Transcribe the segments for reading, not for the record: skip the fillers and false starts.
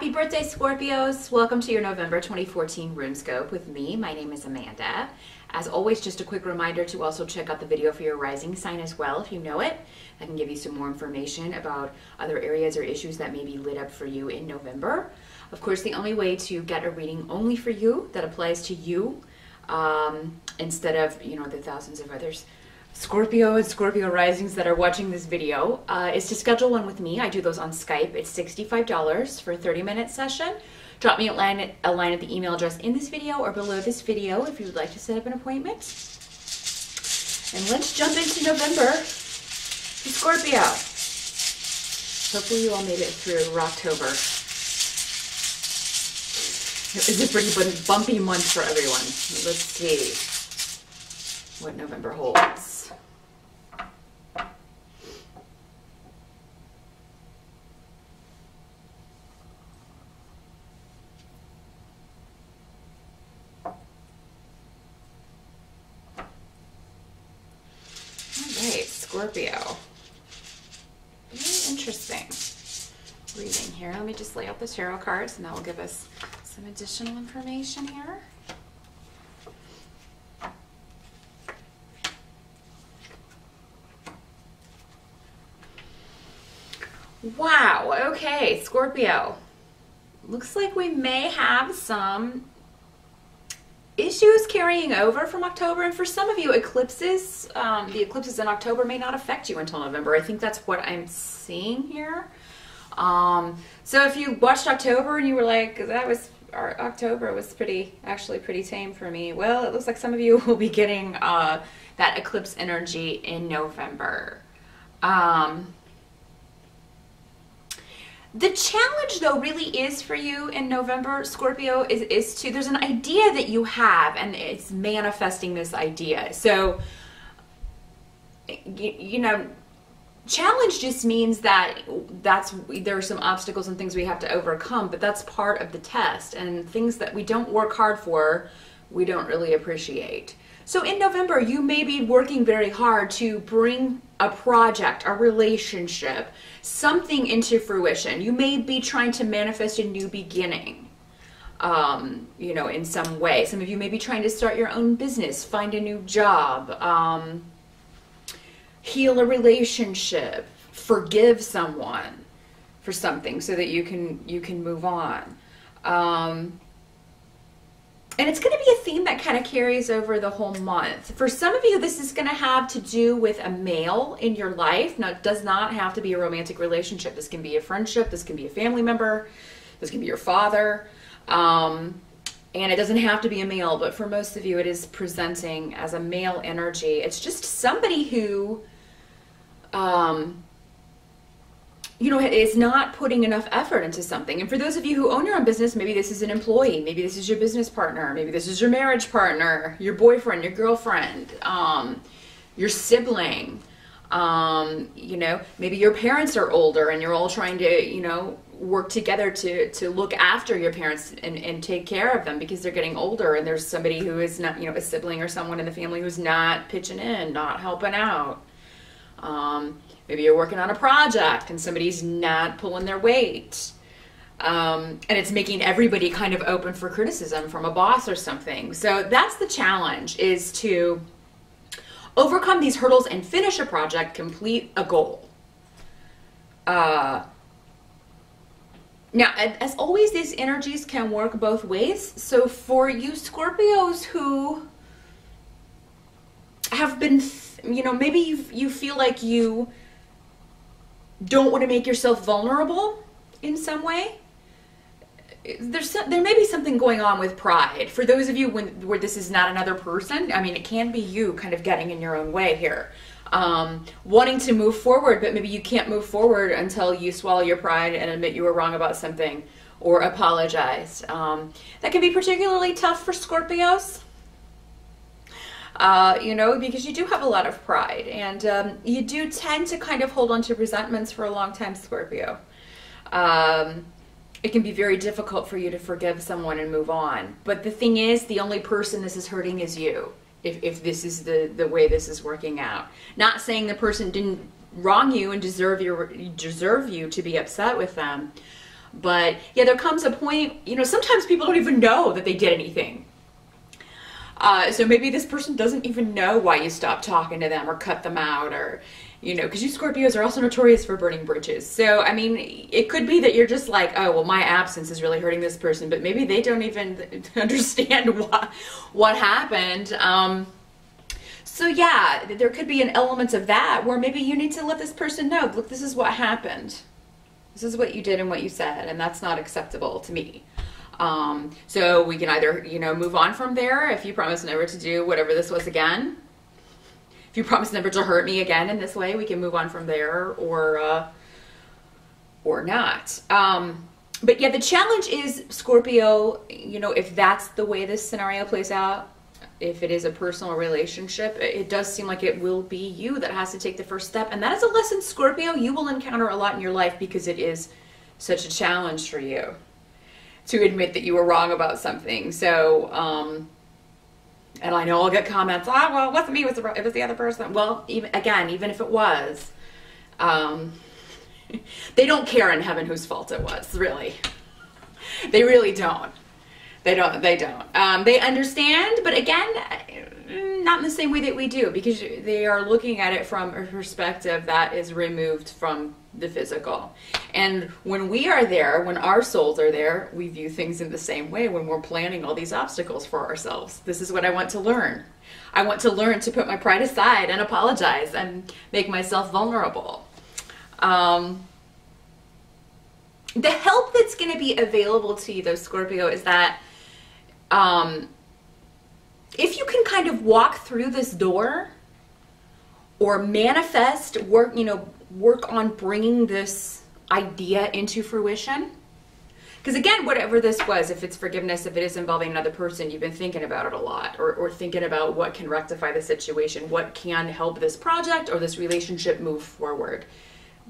Happy birthday, Scorpios. Welcome to your November 2014 Runescope with me. My name is Amanda. As always, just a quick reminder to also check out the video for your rising sign as well if you know it. I can give you some more information about other areas or issues that may be lit up for you in November. Of course, the only way to get a reading only for you that applies to you instead of, the thousands of others Scorpio and Scorpio risings that are watching this video is to schedule one with me. I do those on Skype. It's $65 for a 30-minute session. Drop me a line at the email address in this video or below this video if you would like to set up an appointment. And let's jump into November to Scorpio. Hopefully you all made it through October. It was a pretty bumpy month for everyone. Let's see what November holds. Scorpio. Very interesting reading here. Let me just lay out the tarot cards and that will give us some additional information here. Wow, okay, Scorpio. Looks like we may have some issues carrying over from October, and for some of you, eclipses, the eclipses in October may not affect you until November. I think that's what I'm seeing here. So if you watched October and you were like, October was actually pretty tame for me. Well, it looks like some of you will be getting that eclipse energy in November. The challenge, though, really is for you in November, Scorpio, is to, there's an idea that you have, and it's manifesting this idea. So, challenge just means that there are some obstacles and things we have to overcome, but that's part of the test. And things that we don't work hard for, we don't really appreciate. So in November, you may be working very hard to bring a project, a relationship, something into fruition. You may be trying to manifest a new beginning, in some way. Some of you may be trying to start your own business, find a new job, heal a relationship, forgive someone for something so that you can move on. And it's going to be a theme that kind of carries over the whole month. For some of you, this is going to have to do with a male in your life. Now, it does not have to be a romantic relationship. This can be a friendship. This can be a family member. This can be your father. And it doesn't have to be a male, but for most of you, it is presenting as a male energy. It's just somebody who, is not putting enough effort into something. And for those of you who own your own business, maybe this is an employee, maybe this is your business partner, maybe this is your marriage partner, your boyfriend, your girlfriend, your sibling, maybe your parents are older and you're all trying to, work together to look after your parents and take care of them because they're getting older, and there's somebody who is not, a sibling or someone in the family who's not pitching in, not helping out. Maybe you're working on a project and somebody's not pulling their weight. And it's making everybody kind of open for criticism from a boss or something. So that's the challenge, is to overcome these hurdles and finish a project, complete a goal. Now, as always, these energies can work both ways. So for you Scorpios who have been, maybe you feel like you don't want to make yourself vulnerable in some way. There may be something going on with pride. For those of you where this is not another person, it can be you kind of getting in your own way here. Wanting to move forward, but maybe you can't move forward until you swallow your pride and admit you were wrong about something or apologize. That can be particularly tough for Scorpios. Because you do have a lot of pride, and you do tend to kind of hold on to resentments for a long time, Scorpio. It can be very difficult for you to forgive someone and move on. But the thing is, the only person this is hurting is you, if this is the way this is working out. Not saying the person didn't wrong you and deserve you to be upset with them, But yeah, there comes a point, you know, sometimes people don't even know that they did anything. So maybe this person doesn't even know why you stopped talking to them or cut them out, or, you know, because you Scorpios are also notorious for burning bridges. So, I mean, it could be that you're just like, oh, well, my absence is really hurting this person, but maybe they don't even understand what happened. So yeah, there could be an element of that where maybe you need to let this person know, look, this is what happened. This is what you did and what you said, and that's not acceptable to me. So we can either, you know, move on from there if you promise never to do whatever this was again. If you promise never to hurt me again in this way, we can move on from there, or not. But yeah, the challenge is, Scorpio, you know, if that's the way this scenario plays out, if it is a personal relationship, it does seem like it will be you that has to take the first step. And that is a lesson, Scorpio, you will encounter a lot in your life, because it is such a challenge for you to admit that you were wrong about something. So, and I know I'll get comments, oh, well, it wasn't me, it was the other person. Well, even if it was, they don't care in heaven whose fault it was, really. They really don't. They don't. They understand, but again, not in the same way that we do, because they are looking at it from a perspective that is removed from the physical. And when we are there, when our souls are there, we view things in the same way when we're planning all these obstacles for ourselves. This is what I want to learn. I want to learn to put my pride aside and apologize and make myself vulnerable. The help that's going to be available to you, though, Scorpio, is that if you can kind of walk through this door, or manifest, work on bringing this idea into fruition. Because again, whatever this was, if it's forgiveness, if it is involving another person, you've been thinking about it a lot, or thinking about what can rectify the situation, what can help this project or this relationship move forward.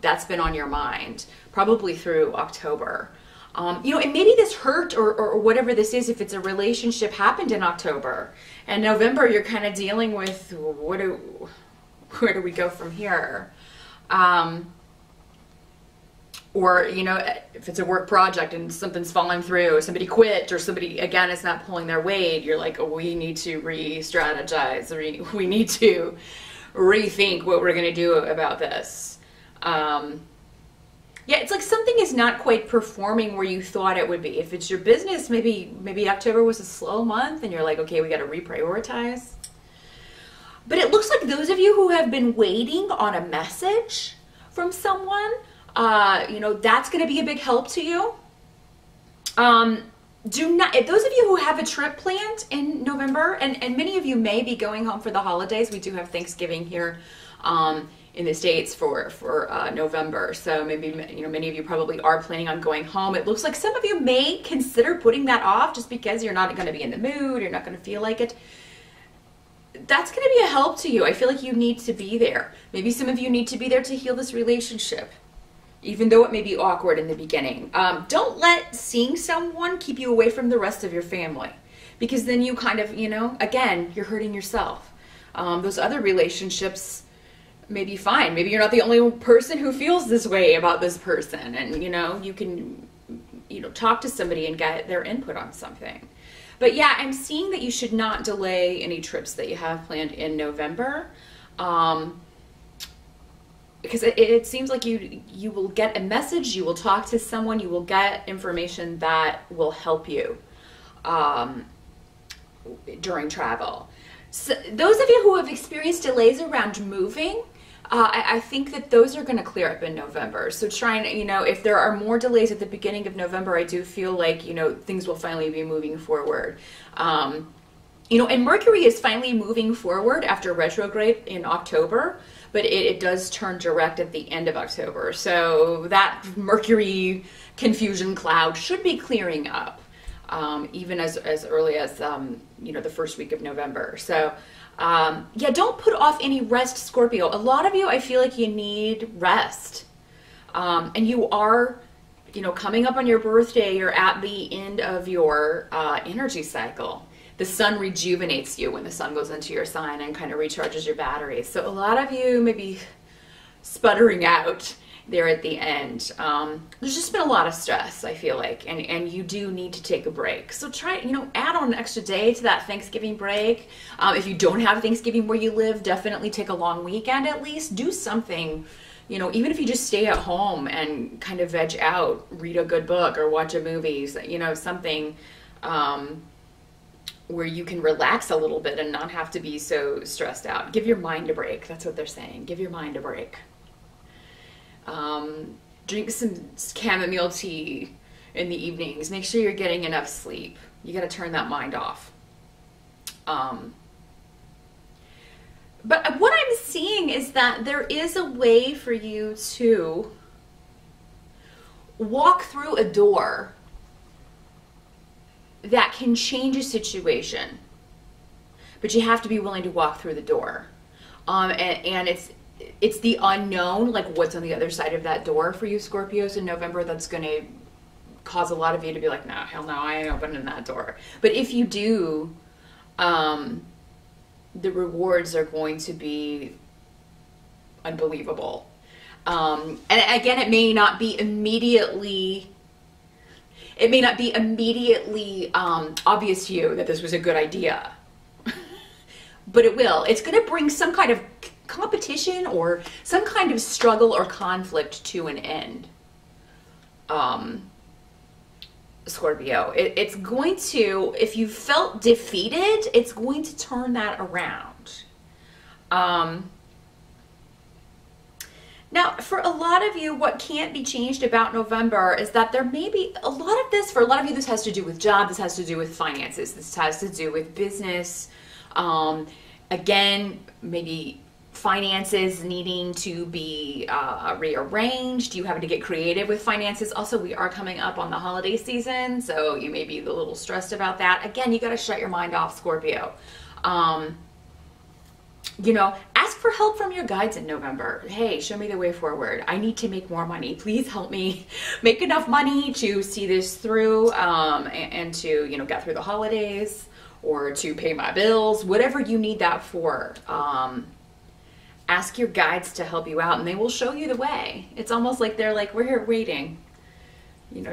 That's been on your mind, probably through October. You know, and maybe this hurt or whatever this is, if it's a relationship, happened in October. And November, you're kind of dealing with, where do we go from here? Or, you know, if it's a work project and something's falling through, somebody quit, or somebody, again, is not pulling their weight, you're like, oh, we need to re-strategize, we need to rethink what we're going to do about this. Yeah, it's like something is not quite performing where you thought it would be. If it's your business, maybe October was a slow month and you're like, okay, we got to reprioritize. But it looks like those of you who have been waiting on a message from someone, you know, that's going to be a big help to you. If those of you who have a trip planned in November, and many of you may be going home for the holidays, we do have Thanksgiving here in the States for November. So maybe, you know, many of you probably are planning on going home. It looks like some of you may consider putting that off just because you're not going to be in the mood, you're not going to feel like it. That's going to be a help to you. I feel like you need to be there. Maybe some of you need to be there to heal this relationship, even though it may be awkward in the beginning. Don't let seeing someone keep you away from the rest of your family, because then you kind of, you know, again, you're hurting yourself. Those other relationships may be fine. Maybe you're not the only person who feels this way about this person, and, you know, you can, you know, talk to somebody and get their input on something. But yeah, I'm seeing that you should not delay any trips that you have planned in November, because it seems like you will get a message, you will talk to someone, you will get information that will help you during travel. So those of you who have experienced delays around moving, I think that those are going to clear up in November. So trying, you know, if there are more delays at the beginning of November, I do feel like, you know, things will finally be moving forward. You know, and Mercury is finally moving forward after retrograde in October, but it does turn direct at the end of October. So that Mercury confusion cloud should be clearing up, even as early as, you know, the first week of November. So yeah, don't put off any rest, Scorpio. A lot of you, I feel like you need rest. And you are, you know, coming up on your birthday, you're at the end of your energy cycle. The sun rejuvenates you when the sun goes into your sign and kind of recharges your batteries. So a lot of you may be sputtering out there at the end. There's just been a lot of stress, I feel like, and you do need to take a break. So try, add on an extra day to that Thanksgiving break. If you don't have Thanksgiving where you live, definitely take a long weekend at least. Do something, even if you just stay at home and kind of veg out, read a good book or watch a movie, something where you can relax a little bit and not have to be so stressed out. Give your mind a break. That's what they're saying. Give your mind a break. Drink some chamomile tea in the evenings. Make sure you're getting enough sleep. You got to turn that mind off. But what I'm seeing is that there is a way for you to walk through a door that can change a situation, but you have to be willing to walk through the door. And it's the unknown, like what's on the other side of that door for you Scorpios in November, that's going to cause a lot of you to be like, no, hell no, I ain't opening that door. But if you do, the rewards are going to be unbelievable. And again, it may not be immediately obvious to you that this was a good idea, but it will. It's going to bring some kind of competition or some kind of struggle or conflict to an end. Scorpio, it's going to, if you felt defeated, it's going to turn that around. Now, for a lot of you, what can't be changed about November is that there may be a lot of this, for a lot of you, this has to do with job, this has to do with finances, this has to do with business. Again, maybe finances needing to be rearranged, you having to get creative with finances. Also, we are coming up on the holiday season, so you may be a little stressed about that. Again, you got to shut your mind off, Scorpio. Ask for help from your guides in November. Hey, show me the way forward. I need to make more money. Please help me make enough money to see this through, and to, get through the holidays or to pay my bills, whatever you need that for. Ask your guides to help you out and they will show you the way. It's almost like they're like, we're here waiting.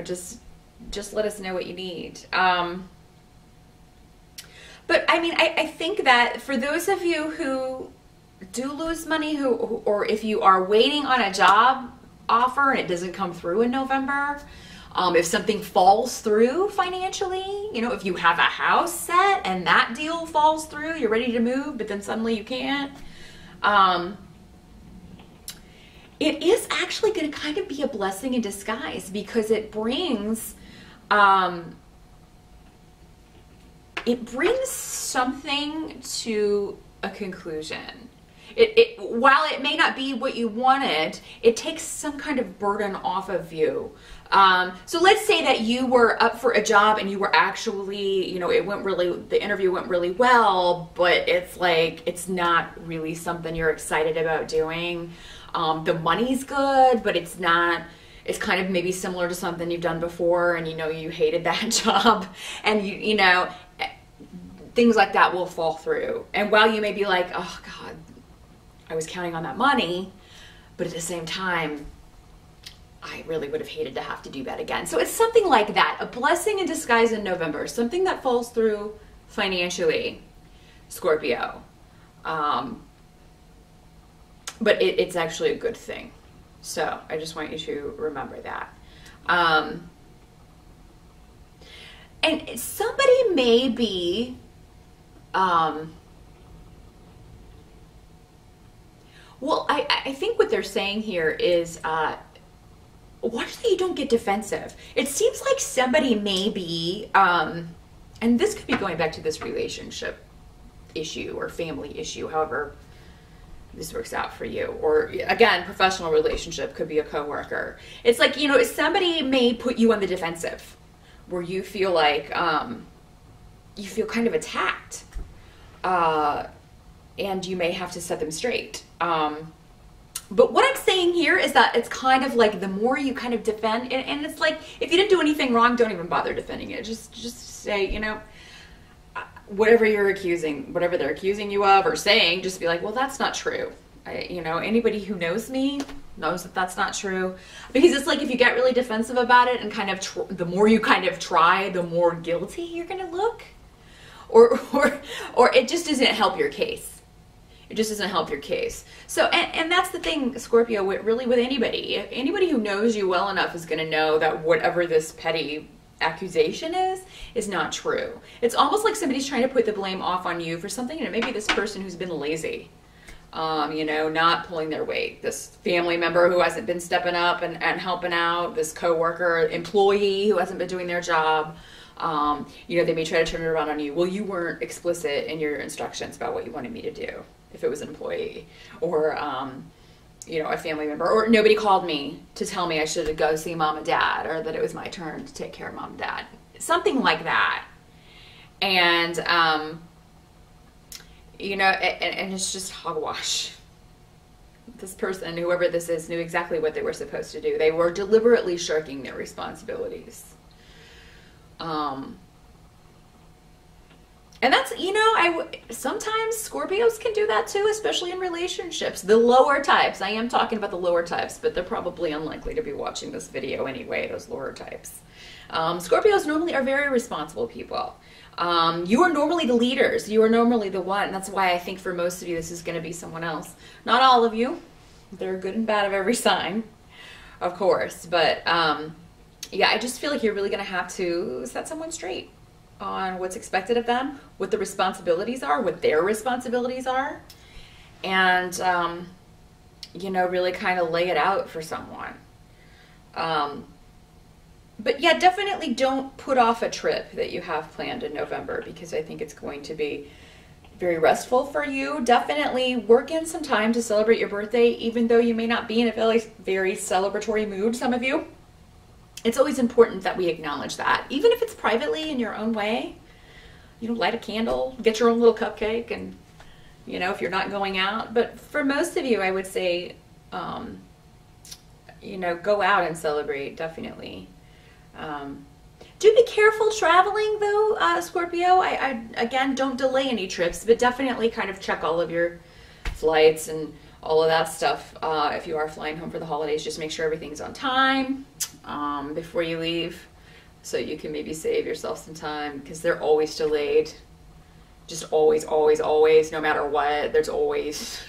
Just let us know what you need. But I mean, I think that for those of you who do lose money, or if you are waiting on a job offer and it doesn't come through in November, if something falls through financially, if you have a house set and that deal falls through, you're ready to move, but then suddenly you can't. It is actually going to kind of be a blessing in disguise because it brings something to a conclusion. While it may not be what you wanted, it takes some kind of burden off of you. So let's say that you were up for a job and you were actually, the interview went really well, but it's like, it's not really something you're excited about doing. The money's good, but it's not, it's kind of maybe similar to something you've done before and you hated that job, and things like that will fall through. And while you may be like, oh God, I was counting on that money, but at the same time, I really would have hated to have to do that again. So it's something like that, a blessing in disguise in November, something that falls through financially, Scorpio. But it's actually a good thing. So I just want you to remember that. And somebody may be, well, I think what they're saying here is, watch that you don't get defensive. It seems like somebody may be, and this could be going back to this relationship issue or family issue, however this works out for you. Or again, professional relationship, could be a coworker. It's like, somebody may put you on the defensive where you feel like, you feel kind of attacked, and you may have to set them straight. But what I'm saying here is that it's kind of like the more you kind of defend, and it's like, if you didn't do anything wrong, don't even bother defending it. Just say, whatever they're accusing you of or saying, just be like, well, that's not true. You know, anybody who knows me knows that that's not true, because it's like if you get really defensive about it and kind of the more you kind of try, the more guilty you're gonna look, or it just doesn't help your case. It just doesn't help your case. So, and that's the thing, Scorpio, really with anybody. Anybody who knows you well enough is going to know that whatever this petty accusation is not true. It's almost like somebody's trying to put the blame off on you for something, and it may be this person who's been lazy, you know, not pulling their weight. This family member who hasn't been stepping up and helping out, this coworker, employee who hasn't been doing their job. You know, they may try to turn it around on you. Well, you weren't explicit in your instructions about what you wanted me to do. If it was an employee, or you know, a family member, or nobody called me to tell me I should go see mom and dad, or that it was my turn to take care of mom and dad, something like that. And you know, and it's just hogwash. This person, whoever this is, knew exactly what they were supposed to do. They were deliberately shirking their responsibilities. And that's, you know, sometimes Scorpios can do that too, especially in relationships. The lower types. I am talking about the lower types, but they're probably unlikely to be watching this video anyway, those lower types. Scorpios normally are very responsible people. You are normally the leaders. You are normally the one. That's why I think for most of you, this is going to be someone else. Not all of you. They're good and bad of every sign, of course. But yeah, I just feel like you're really going to have to set someone straight on what's expected of them, what the responsibilities are, what their responsibilities are, and you know, really kind of lay it out for someone. But yeah, definitely don't put off a trip that you have planned in November, because I think it's going to be very restful for you. Definitely work in some time to celebrate your birthday, even though you may not be in a very celebratory mood, some of you. It's always important that we acknowledge that, even if it's privately in your own way. You know, light a candle, get your own little cupcake, and, you know, if you're not going out. But for most of you, I would say, you know, go out and celebrate, definitely. Do be careful traveling, though, Scorpio. Again, don't delay any trips, but definitely kind of check all of your flights and all of that stuff. If you are flying home for the holidays, just make sure everything's on time before you leave, so you can maybe save yourself some time, because they're always delayed. Just always, always, always, no matter what, there's always.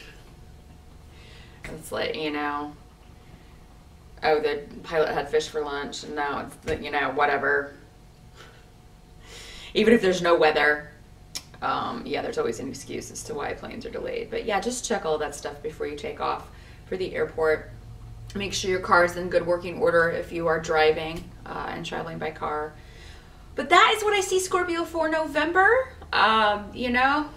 It's like, you know, oh, the pilot had fish for lunch, and now it's, you know, whatever. Even if there's no weather, yeah, there's always an excuse as to why planes are delayed. But yeah, just check all that stuff before you take off for the airport. Make sure your car is in good working order if you are driving and traveling by car. But that is what I see, Scorpio, for November. You know,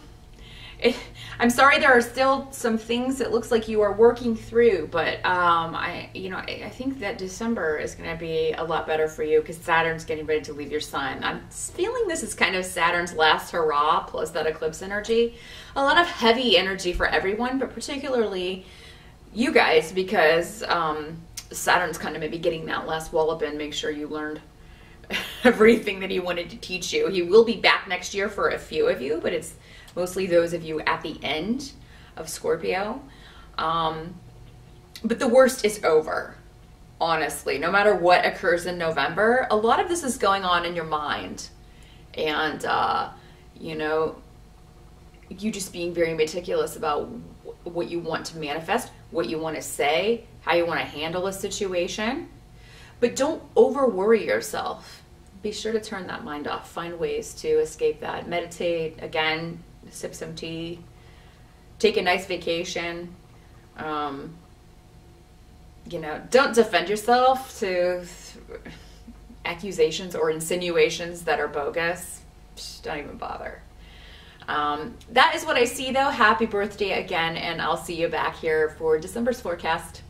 I'm sorry there are still some things that looks like you are working through, but I think that December is going to be a lot better for you, because Saturn's getting ready to leave your sign. I'm feeling this is kind of Saturn's last hurrah, plus that eclipse energy. A lot of heavy energy for everyone, but particularly you guys, because Saturn's kind of maybe getting that last wallop in. Make sure you learned everything that he wanted to teach you. He will be back next year for a few of you, but it's mostly those of you at the end of Scorpio. But the worst is over, honestly. No matter what occurs in November, a lot of this is going on in your mind. And, you know, you just being very meticulous about what you want to manifest, what you want to say, how you want to handle a situation. But don't over worry yourself. Be sure to turn that mind off. Find ways to escape that. Meditate, again, sip some tea, take a nice vacation. You know, don't defend yourself to accusations or insinuations that are bogus. Just don't even bother. That is what I see, though. Happy birthday again, and I'll see you back here for December's forecast.